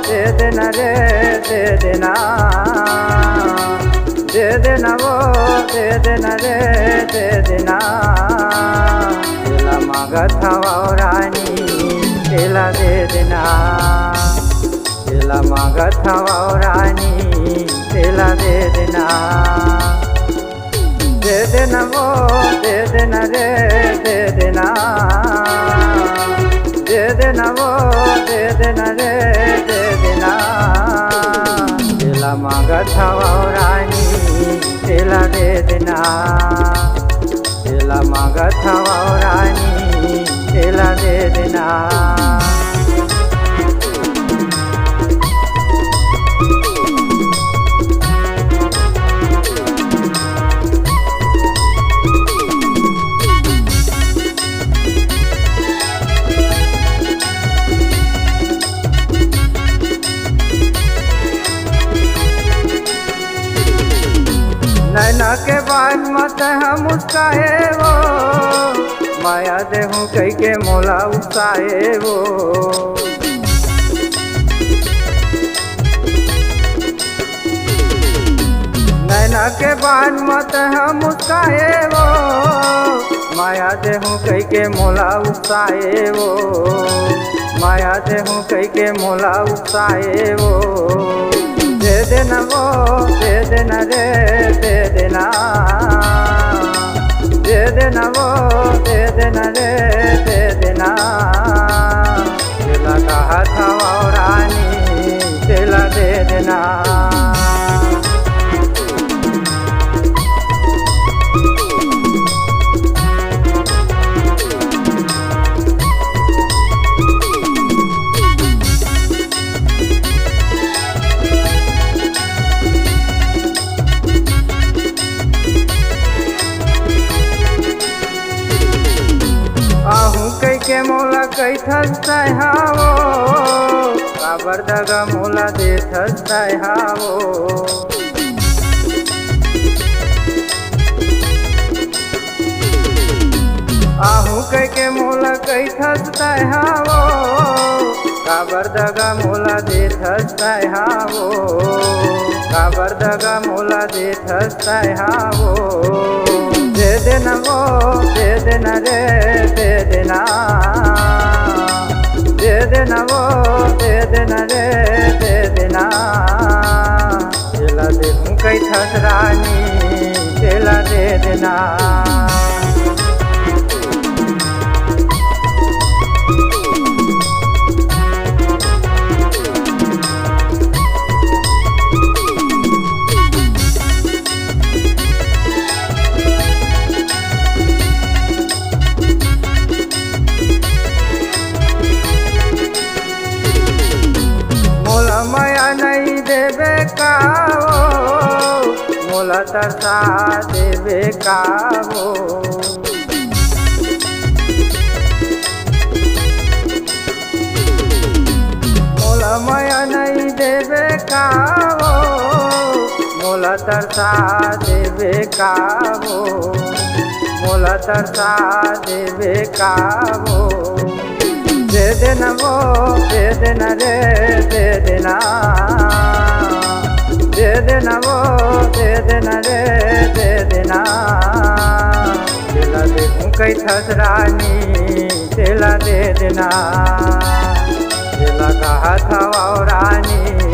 दे देना रे दे देना, दे देना वो दे देना रे दे देना। तेला मांगत हवा रानी तेला दे देना, तेला मांगत हवा रानी तेला दे देना। दे देना वो दे देना रे दे देना, दे देना वो दे देना रे दे देना। तेला मांगत हवा रानी तेला दे देना, तेला मांगत हवा रानी तेला दे देना। नैना के बाद मत हम उत्साहे वो, माया देहूँ कई के मोला उत्साहे वो। नैना के बाद मत हम उत्साहे वो, माया देहूँ कई के मोला उत्साहे वो, माया देहूँ कई के मोला उत्साहे वो। दे देना वो दे देना रे दे देना, दे देना वो दे देना रे दे देना। तेला कहा था वो रानी तेला दे देना। के मोला कई थस्ताय हावो, काबर दगा मोला दे थस्ताय हावो। आहू कई के मोला कई थस्ताय हावो, काबर दगा मोला दे थस्ताय हावो, काबर दगा मोला दे थस्ताय हावो। दे देना वो दे देना रे दे देना, दे देना वो दे देना रे दे देना। तेला देहूँ कई थस रानी तेला दे देना। माया नहीं देवे का वो, मोला तरसा देवे का वो। मोला माया नहीं देवे का वो, मोला तरसा देवे का वो, मोला तरसा देवे का वो। दे देना वो दे देना रे दे देना, दे देना वो दे देना रे दे देना। तेला देहूँ कई थस रानी तेला दे देना, तेला कहा था वो रानी